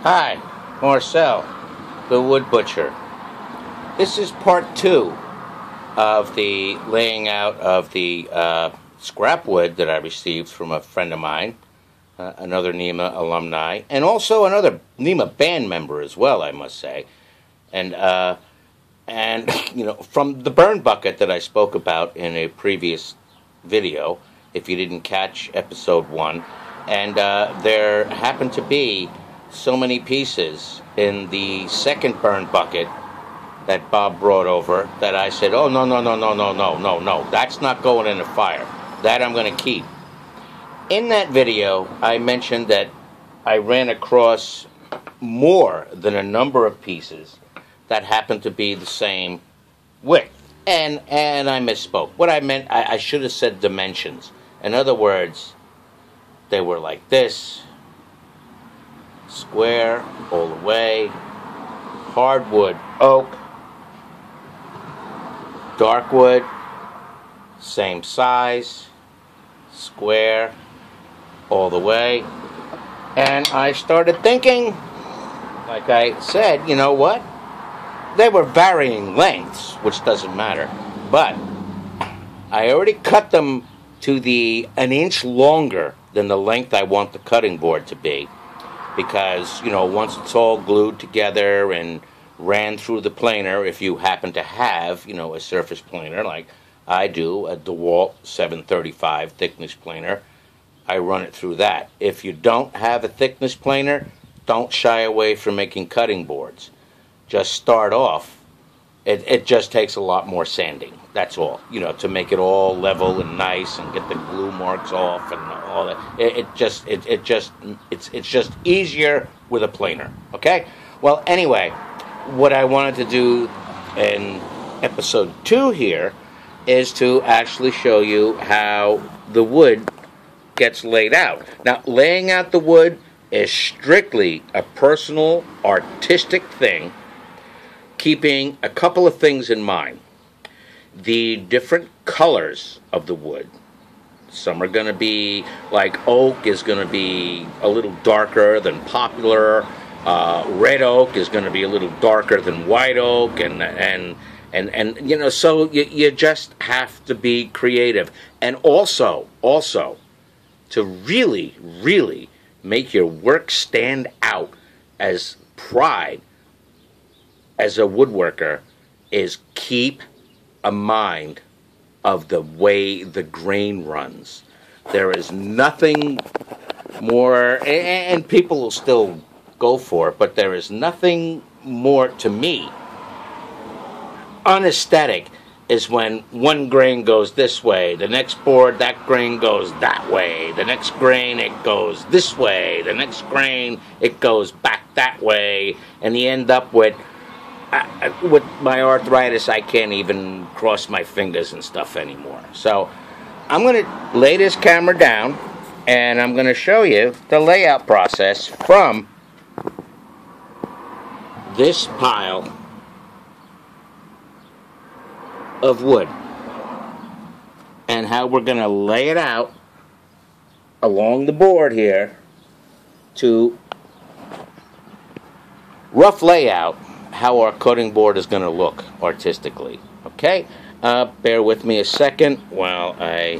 Hi, Marcel, the Wood Butcher. This is part 2 of the laying out of the scrap wood that I received from a friend of mine, another NEMA alumni, and also another NEMA band member as well, I must say. And from the burn bucket that I spoke about in a previous video, if you didn't catch episode 1, and there happened to be so many pieces in the second burn bucket that Bob brought over that I said, oh, no, that's not going in the fire. That I'm going to keep. In that video, I mentioned that I ran across more than a number of pieces that happened to be the same width. And I misspoke. What I meant, I should have said dimensions. In other words, they were like this. Square all the way, hardwood oak, dark wood, same size, square all the way. And I started thinking, like I said, you know what? They were varying lengths, which doesn't matter. But I already cut them to an inch longer than the length I want the cutting board to be. Because, once it's all glued together and ran through the planer, if you happen to have, a surface planer like I do, a DeWalt 735 thickness planer, I run it through that. If you don't have a thickness planer, don't shy away from making cutting boards. Just start off. It just takes a lot more sanding. That's all. To make it all level and nice and get the glue marks off and all that. It's just easier with a planer. Okay? Well, anyway, what I wanted to do in episode 2 here is to actually show you how the wood gets laid out. Now, laying out the wood is strictly a personal, artistic thing, keeping a couple of things in mind. The different colors of the wood. Some are going to be, like oak is going to be a little darker than poplar. Red oak is going to be a little darker than white oak. So you just have to be creative. And also, to really, really make your work stand out as pride as a woodworker is keep a mind of the way the grain runs. There is nothing more, and people will still go for it, but there is nothing more to me unaesthetic is when one grain goes this way, the next board, that grain goes that way, the next grain, it goes this way, the next grain, it goes back that way, and you end up with my arthritis, I can't even cross my fingers and stuff anymore. So I'm going to lay this camera down, and I'm going to show you the layout process from this pile of wood and how we're going to lay it out along the board here to rough layout how our cutting board is going to look artistically. Okay? Bear with me a second while I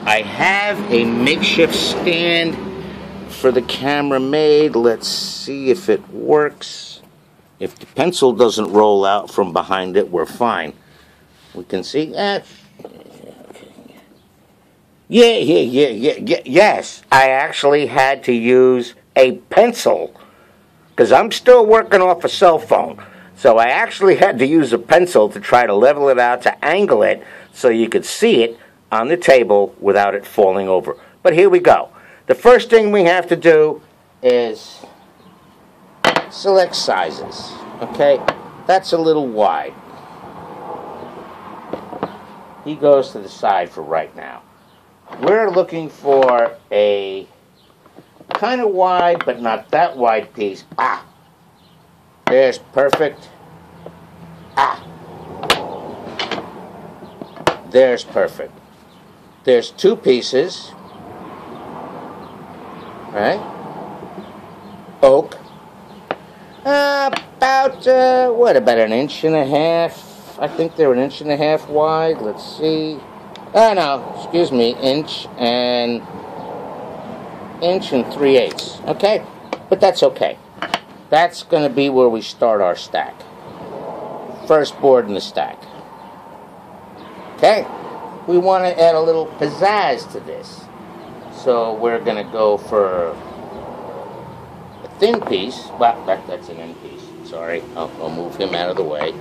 have a makeshift stand for the camera made. Let's see if it works. If the pencil doesn't roll out from behind it, we're fine. We can see that. Yes, I actually had to use a pencil because I'm still working off a cell phone. So I actually had to use a pencil to try to level it out, to angle it, so you could see it on the table without it falling over. But here we go. The first thing we have to do is select sizes. Okay? That's a little wide. He goes to the side for right now. We're looking for a kind of wide, but not that wide piece. There's perfect. There's perfect. There's 2 pieces. Right? oak. About an inch and a half? I think they're an inch and a half wide. Let's see. No, excuse me, inch and 3/8. Okay, but that's okay. That's going to be where we start our stack. First board in the stack. Okay, we want to add a little pizzazz to this. So we're going to go for a thin piece. Well, that's an end piece. Sorry, I'll move him out of the way.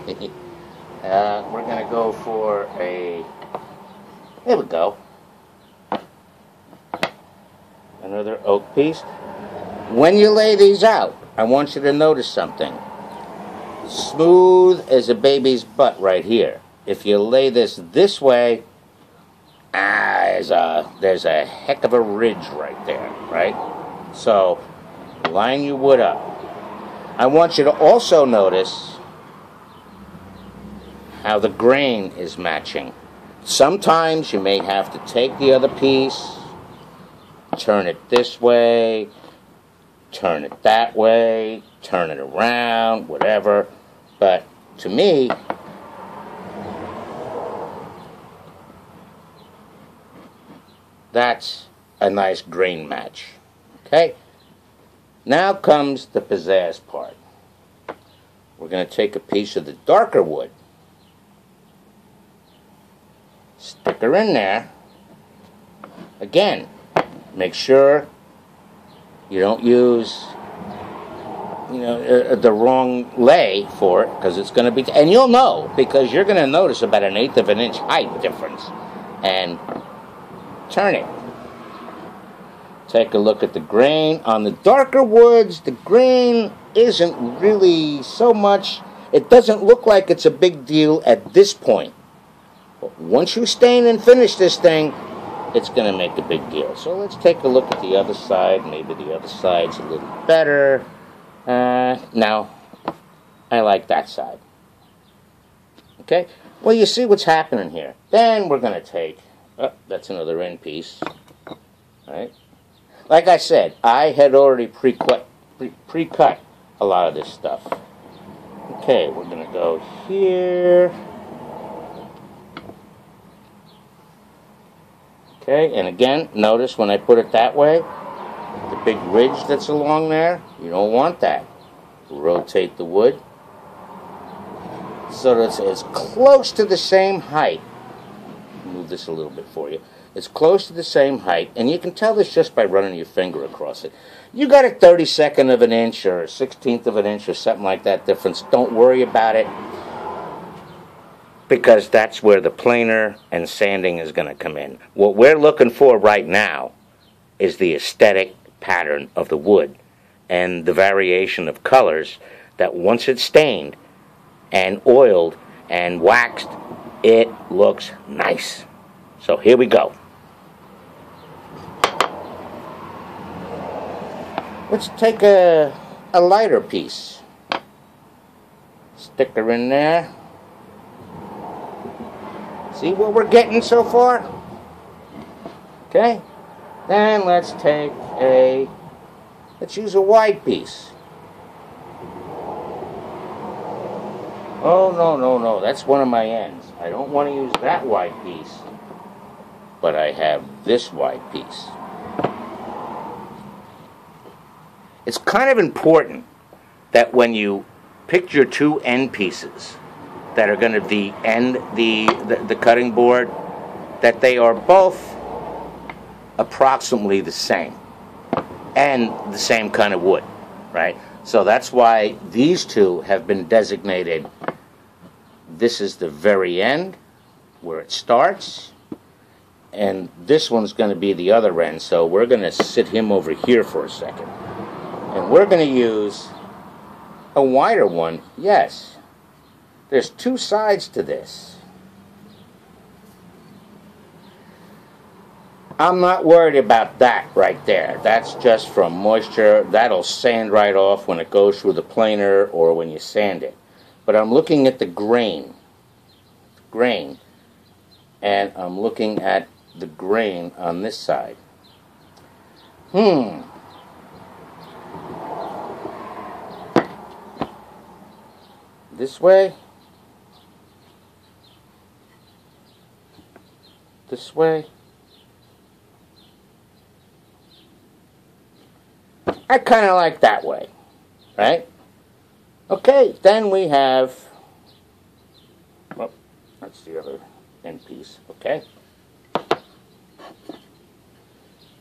We're going to go for a... There we go. Another oak piece. When you lay these out, I want you to notice something. Smooth as a baby's butt right here. If you lay this way, there's a heck of a ridge right there, right? So, line your wood up. I want you to also notice how the grain is matching. Sometimes you may have to take the other piece, turn it this way, turn it that way, turn it around, whatever. But to me, that's a nice grain match. Okay? Now comes the pizzazz part. We're going to take a piece of the darker wood, stick her in there. Again, make sure you don't use the wrong lay for it, because it's going to be, and you'll know, because you're going to notice about an 1/8 of an inch height difference. And turn it. Take a look at the grain. On the darker woods, the grain isn't really so much, it doesn't look like it's a big deal at this point. But once you stain and finish this thing, it's going to make a big deal. So let's take a look at the other side. Maybe the other side's a little better. No, I like that side. Okay? Well, you see what's happening here. Then we're going to take, that's another end piece. All right? Like I said, I had already pre-cut a lot of this stuff. Okay, we're going to go here. Okay, and again, notice when I put it that way, the big ridge that's along there, you don't want that. Rotate the wood so that it's close to the same height. Move this a little bit for you. It's close to the same height, and you can tell this just by running your finger across it. You got a 32nd of an inch or a 16th of an inch or something like that difference. Don't worry about it, because that's where the planer and sanding is going to come in. What we're looking for right now is the aesthetic pattern of the wood and the variation of colors that once it's stained and oiled and waxed, it looks nice. So here we go. Let's take a lighter piece. Stick her in there. See what we're getting so far? Okay. Then let's use a wide piece. Oh, no. That's one of my ends. I don't want to use that wide piece. But I have this wide piece. It's kind of important that when you pick your two end pieces that are going to end the cutting board, that they are both approximately the same and the same kind of wood, right? So that's why these two have been designated. This is the very end where it starts, and this one's going to be the other end. So we're going to sit him over here for a second, and we're going to use a wider one. Yes, there's two sides to this. I'm not worried about that right there. That's just from moisture. That'll sand right off when it goes through the planer or when you sand it. But I'm looking at the grain, and I'm looking at the grain on this side. this way, this way. I kind of like that way, right? Okay, then we have, well, that's the other end piece, okay?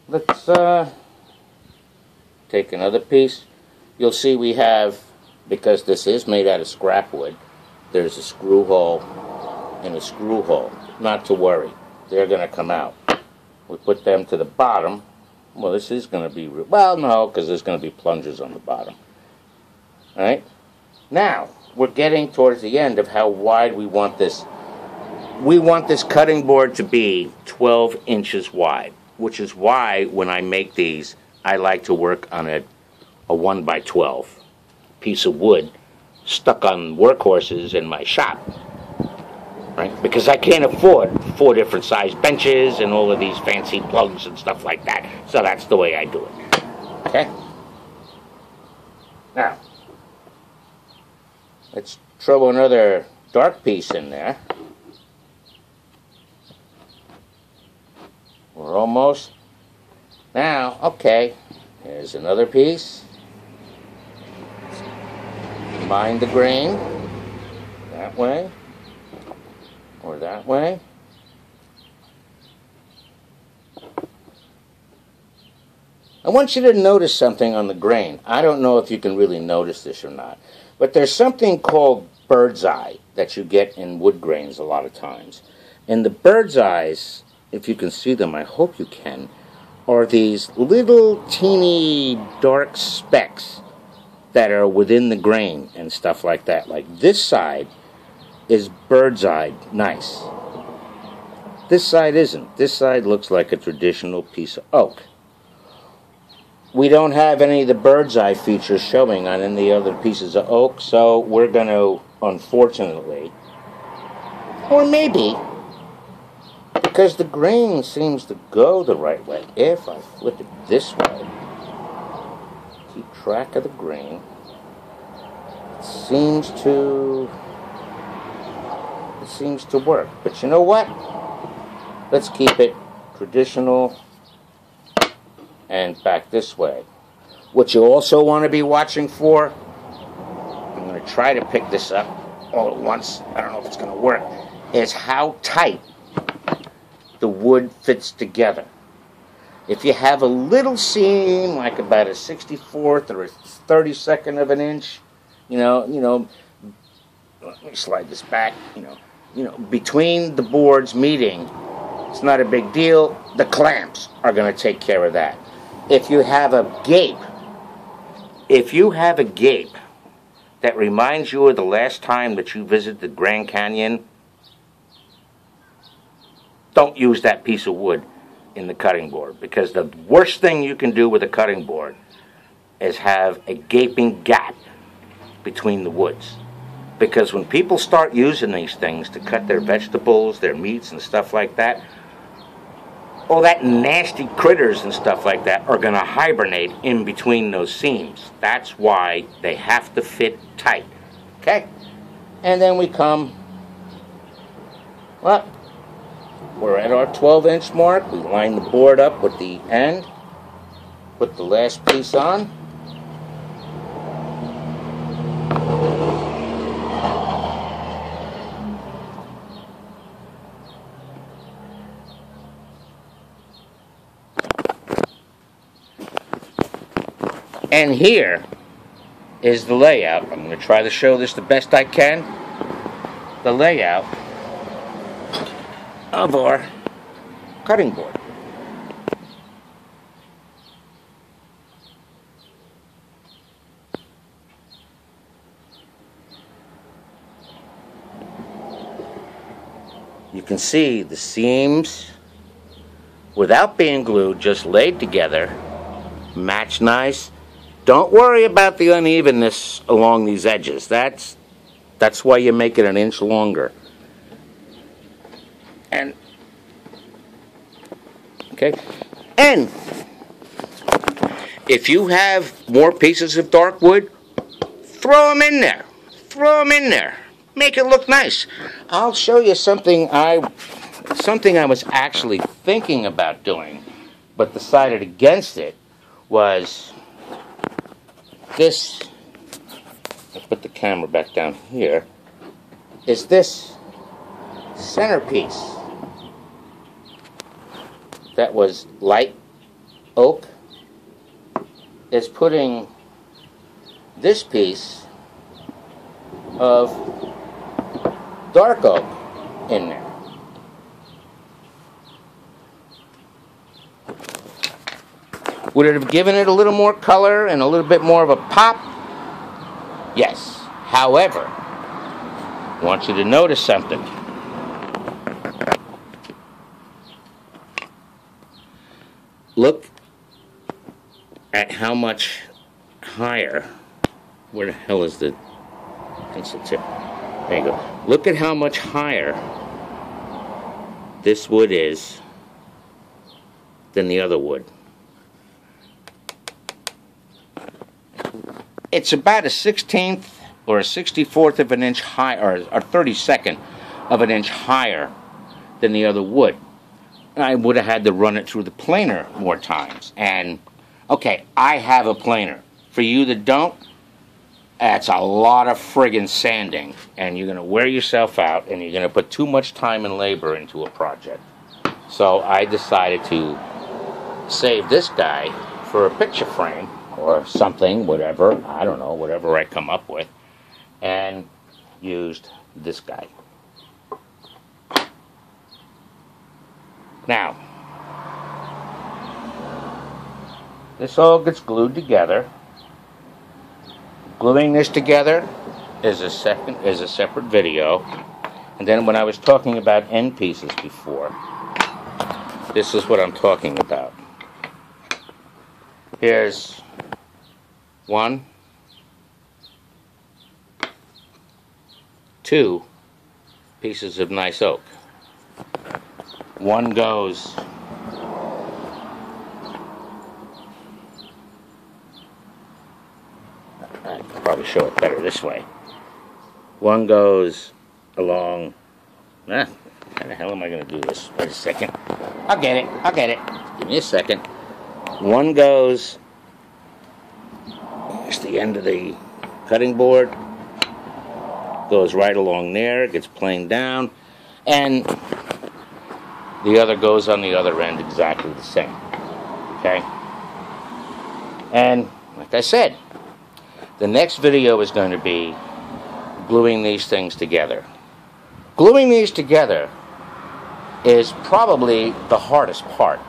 Let's take another piece. You'll see we have, because this is made out of scrap wood, there's a screw hole and a screw hole. Not to worry, they're going to come out. We put them to the bottom. Well, this is going to be, well, no, because there's going to be plungers on the bottom. All right? Now, we're getting towards the end of how wide we want this. We want this cutting board to be 12 inches wide, which is why when I make these, I like to work on a 1 by 12 piece of wood stuck on workhorses in my shop. Right? Because I can't afford 4 different size benches and all of these fancy plugs and stuff like that. So that's the way I do it. Okay? Now, let's throw another dark piece in there. We're almost. Now, okay, here's another piece. Mind the grain. That way. Or that way. I want you to notice something on the grain. I don't know if you can really notice this or not, but there's something called bird's eye that you get in wood grains a lot of times. And the bird's eyes, if you can see them, I hope you can, are these little teeny dark specks that are within the grain and stuff like that. Like this side is bird's eye nice. This side isn't. This side looks like a traditional piece of oak. We don't have any of the bird's eye features showing on any other pieces of oak, so we're going to, unfortunately, or maybe, because the grain seems to go the right way, if I flip it this way, keep track of the grain, it seems to work. But you know what? Let's keep it traditional and back this way. What you also want to be watching for, I'm going to try to pick this up all at once, I don't know if it's going to work, is how tight the wood fits together. If you have a little seam, like about a 64th or a 32nd of an inch, you know, let me slide this back, between the boards meeting, it's not a big deal. The clamps are going to take care of that. If you have a gape that reminds you of the last time that you visited the Grand Canyon, don't use that piece of wood in the cutting board, because the worst thing you can do with a cutting board is have a gaping gap between the woods. Because when people start using these things to cut their vegetables, their meats and stuff like that, all that nasty critters and stuff like that are going to hibernate in between those seams. That's why they have to fit tight. Okay? And then we come, well, we're at our 12-inch mark. We line the board up with the end. Put the last piece on. And here is the layout. I'm going to try to show this the best I can. The layout of our cutting board. You can see the seams, without being glued, just laid together, match nice. Don't worry about the unevenness along these edges. That's why you make it an inch longer. And okay, and if you have more pieces of dark wood, throw them in there. throw them in there. Make it look nice. I'll show you something I was actually thinking about doing, but decided against it, was this. I'll put the camera back down here. Is this centerpiece that was light oak, is putting this piece of dark oak in there. Would it have given it a little more color and a little bit more of a pop? Yes. However, I want you to notice something. Look at how much higher. Where the hell is the pencil tip? There you go. Look at how much higher this wood is than the other wood. It's about a 16th or a 64th of an inch higher, or 32nd of an inch higher than the other wood. I would have had to run it through the planer more times. And, okay, I have a planer. For you that don't, that's a lot of friggin' sanding. And you're going to wear yourself out, and you're going to put too much time and labor into a project. So I decided to save this guy for a picture frame or something, whatever. I don't know, whatever I come up with. And used this guy. Now, this all gets glued together. Gluing this together is a separate video. And then when I was talking about end pieces before, this is what I'm talking about. Here's one, two pieces of nice oak. One goes I could probably show it better this way. One goes along. How the hell am I going to do this? Wait a second. I'll get it. Give me a second. One goes. It's the end of the cutting board. Goes right along there. Gets planed down. And the other goes on the other end exactly the same. Okay? And like I said, the next video is going to be gluing these things together. Gluing these together is probably the hardest part.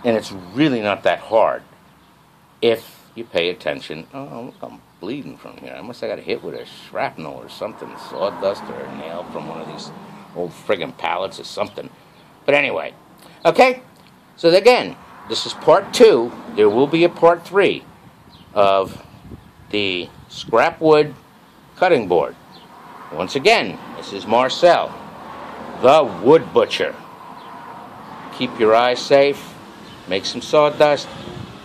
And it's really not that hard if you pay attention. Oh, look, I'm bleeding from here. I must have got hit with a shrapnel or something, sawdust or a nail from one of these old friggin' pallets or something. But anyway, okay, so again, this is part 2. There will be a part 3 of the scrap wood cutting board. Once again, this is Marcel, the Wood Butcher. Keep your eyes safe, make some sawdust,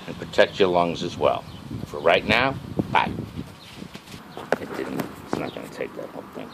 and protect your lungs as well. For right now, bye. It's not going to take that whole thing.